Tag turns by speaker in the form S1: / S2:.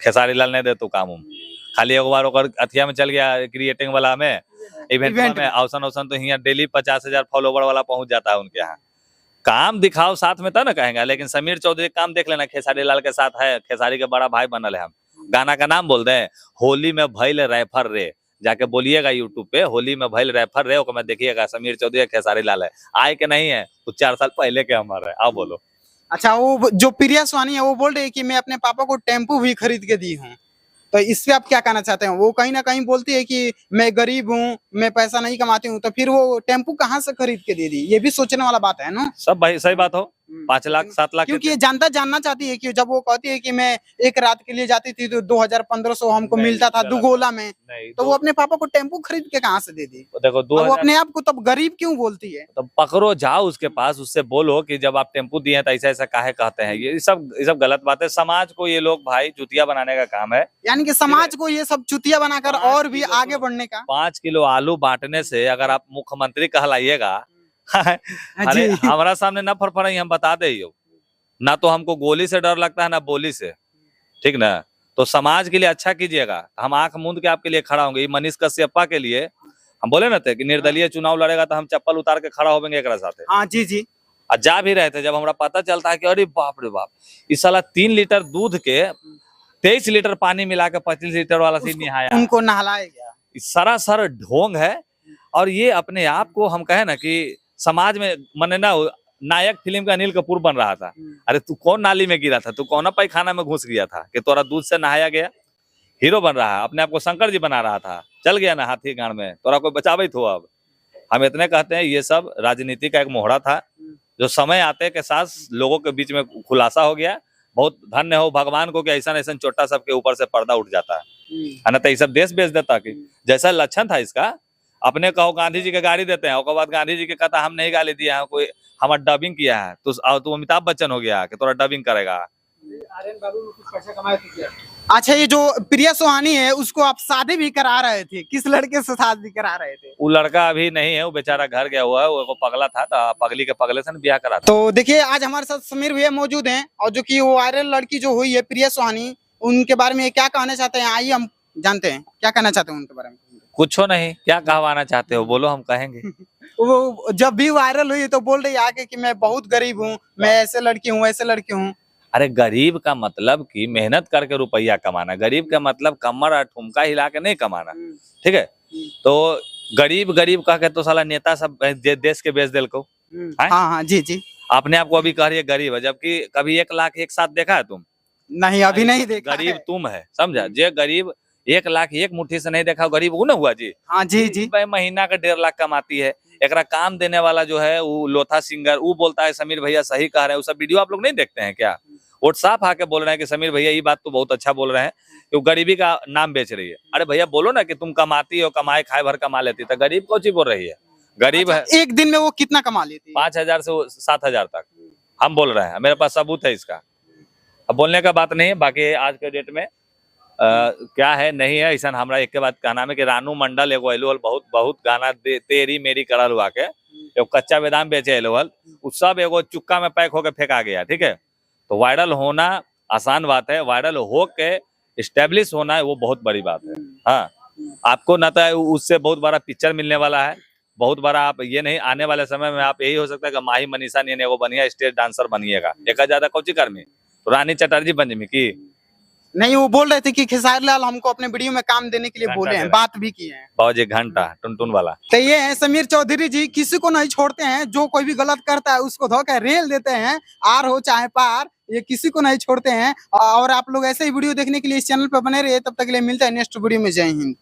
S1: खेसारी लाल नहीं दे तू काम उम खाली एक बार ओकर अथिया में चल गया क्रिएटिंग वाला में इवेंट में औसन तो यहाँ डेली 50,000 फॉलोवर वाला पहुंच जाता है उनके यहाँ। काम दिखाओ साथ में तब ना कहेंगे। लेकिन समीर चौधरी काम देख लेना, खेसारी लाल के साथ है, खेसारी के बड़ा भाई बनल है। हम गाना का नाम बोल दे, होली में भइल रैफर रे, जाके बोलिएगा यूट्यूब पे, होली में भइल रैफर रे, ओकर में देखिएगा समीर चौधरी खेसारी लाल है। आए के नहीं है तो 4 साल पहले के हमारे। आप बोलो।
S2: अच्छा, वो जो प्रिया सुहानी है वो बोल रही है कि मैं अपने पापा को टेम्पो भी खरीद के दी हूँ, तो इस पे आप क्या कहना चाहते हैं? वो कहीं ना कहीं बोलती है कि मैं गरीब हूँ, मैं पैसा नहीं कमाती हूँ, तो फिर वो टेम्पो कहाँ से खरीद के दे दी? ये भी सोचने वाला बात है ना।
S1: सब भाई सही बात हो, 5 लाख 7 लाख,
S2: क्योंकि ये जानता जानना चाहती है कि जब वो कहती है कि मैं एक रात के लिए जाती थी तो 2,000-1,500 हमको मिलता था दुगोला में, तो वो अपने पापा को टेम्पो खरीद के कहाँ से दे दी?
S1: देखो
S2: वो अपने आप को तब गरीब क्यों बोलती है?
S1: तो पकड़ो, जाओ उसके पास, उससे बोलो कि जब आप टेम्पो दिए तो ऐसा ऐसा काहे कहते हैं। ये सब गलत बात है। समाज को ये लोग भाई चुतिया बनाने का काम है,
S2: यानी कि समाज को ये सब चुतिया बनाकर और भी आगे बढ़ने का।
S1: 5 किलो आलू बांटने से अगर आप मुख्यमंत्री कहलाइएगा, अरे हमारा सामने ना फरफराई, हम बता दे ना, तो हमको गोली से डर लगता है ना बोली से, ठीक ना। तो समाज के लिए अच्छा कीजिएगा, हम आंख मूंद के आपके लिए खड़ा होंगे। मनीष कश्यपा के लिए हम बोले ना थे कि निर्दलीय चुनाव लड़ेगा तो हम चप्पल उतार के खड़ा होंगे एक साथ।
S2: हाँ जी जी।
S1: और जा भी रहे थे, जब हमारा पता चलता है कि अरे बाप रे बाप, इस साला 3 लीटर दूध के 23 लीटर पानी मिला के 25 लीटर वाला सी नहाया,
S2: उनको नहलाएगा।
S1: सरासर ढोंग है। और ये अपने आप को हम कहे ना कि समाज में मने ना, नायक फिल्म का अनिल कपूर बन रहा था। अरे तू कौन नाली में गिरा था, तू कौन पैखाना में घुस गया था कि तोरा दूध से नहाया गया? हीरो बन रहा है, अपने आप को शंकर जी बना रहा था, चल गया ना हाथी गाड़ में, तोरा कोई बचावे थो। अब हम इतने कहते हैं ये सब राजनीति का एक मोहरा था, जो समय आते के साथ लोगों के बीच में खुलासा हो गया। बहुत धन्य हो भगवान को कि ऐसा ऐसा छोटा सबके ऊपर से पर्दा उठ जाता है ना, तो ये सब देश बेच देता कि जैसा लक्षण था इसका। अपने कहो गांधी जी के गाड़ी देते हैं, उसके बाद गांधी जी के कहता हम नहीं गाली दिया है, कोई हमारा डबिंग किया है, तो अमिताभ बच्चन हो गया कि तोरा डबिंग करेगा।
S2: अच्छा, ये जो प्रिया सुहानी है उसको आप शादी भी करा रहे थे, किस लड़के से शादी करा रहे थे?
S1: वो लड़का अभी नहीं है, वो बेचारा घर गया हुआ है, वो पगला था, तो पगली के पगले से ब्याह करा।
S2: तो देखिए आज हमारे साथ समीर भैया मौजूद हैं, और जो कि वो वायरल लड़की जो हुई है प्रिया सुहानी, उनके बारे में क्या कहना चाहते हैं, आइए हम जानते हैं क्या कहना चाहते हैं उनके बारे में।
S1: कुछ नहीं, क्या कहवाना चाहते हो बोलो, हम कहेंगे।
S2: वो जब भी वायरल हुई तो बोल रही आगे कि मैं बहुत गरीब हूँ, मैं ऐसे लड़की हूँ, ऐसे लड़की हूँ।
S1: अरे गरीब का मतलब कि मेहनत करके रुपया कमाना, गरीब का मतलब कमर और ठुमका हिला के नहीं कमाना, ठीक है। तो गरीब गरीब कह के तो साला नेता सब देश के बेच दिल को।
S2: हाँ हाँ जी जी।
S1: अपने आप को अभी कह रही है गरीब है, जबकि कभी 1 लाख एक साथ देखा है तुम? नहीं,
S2: अभी नहीं देखा।
S1: गरीब तुम है, समझा? जे गरीब 1 लाख एक मुट्ठी से नहीं देखा, गरीब वो ना हुआ जी।
S2: हाँ जी जी।
S1: महीना का 1.5 लाख कमाती है। एकरा काम देने वाला जो है वो लोथा सिंगर, वो बोलता है समीर भैया सही कह रहे हैं। वो सब वीडियो आप लोग नहीं देखते हैं क्या? वो साफ आके बोल रहे हैं कि समीर भैया ये बात तो बहुत अच्छा बोल रहे हैं कि वो गरीबी का नाम बेच रही है। अरे भैया बोलो ना कि तुम कमाती हो, कमाए खाए भर कमा लेती, तो गरीब कौन सी बोल रही है? गरीब है।
S2: एक दिन में वो कितना कमा लेती है?
S1: 5,000 से 7,000 तक हम बोल रहे हैं, मेरे पास सबूत है इसका। अब बोलने का बात नहीं है। बाकी आज के डेट में क्या है नहीं है ऐसा हमारा एक के बाद कहना है कि रानू मंडल एगो एलोहल बहुत गाना तेरी मेरी करल हुआ के एगो कच्चा बेदाम बेचे एलोहल, उ सब एगो चुक्का में पैक होके फेंका गया, ठीक है। तो वायरल होना आसान बात है, वायरल हो के स्टेब्लिश होना है वो बहुत बड़ी बात है। हाँ, आपको ना तो उससे बहुत बड़ा पिक्चर मिलने वाला है, बहुत बड़ा। आप ये नहीं, आने वाले समय में आप यही हो सकता है कि माही मनीषा ने एगो बढ़िया स्टेज डांसर बनिएगा। एक ज्यादा कौची कर्मी तो रानी चटर्जी बन जमी की
S2: नहीं। वो बोल रहे थे कि खेसारी लाल हमको अपने वीडियो में काम देने के लिए बोले हैं, बात भी की है
S1: बहुत एक घंटा टुनटुन वाला।
S2: तो ये है समीर चौधरी जी, किसी को नहीं छोड़ते हैं, जो कोई भी गलत करता है उसको धोकर रेल देते हैं, आर हो चाहे पार, ये किसी को नहीं छोड़ते हैं। और आप लोग ऐसे ही वीडियो देखने के लिए इस चैनल पर बने रहिए। तब तक के लिए मिलते हैं नेक्स्ट वीडियो में। जय हिंद।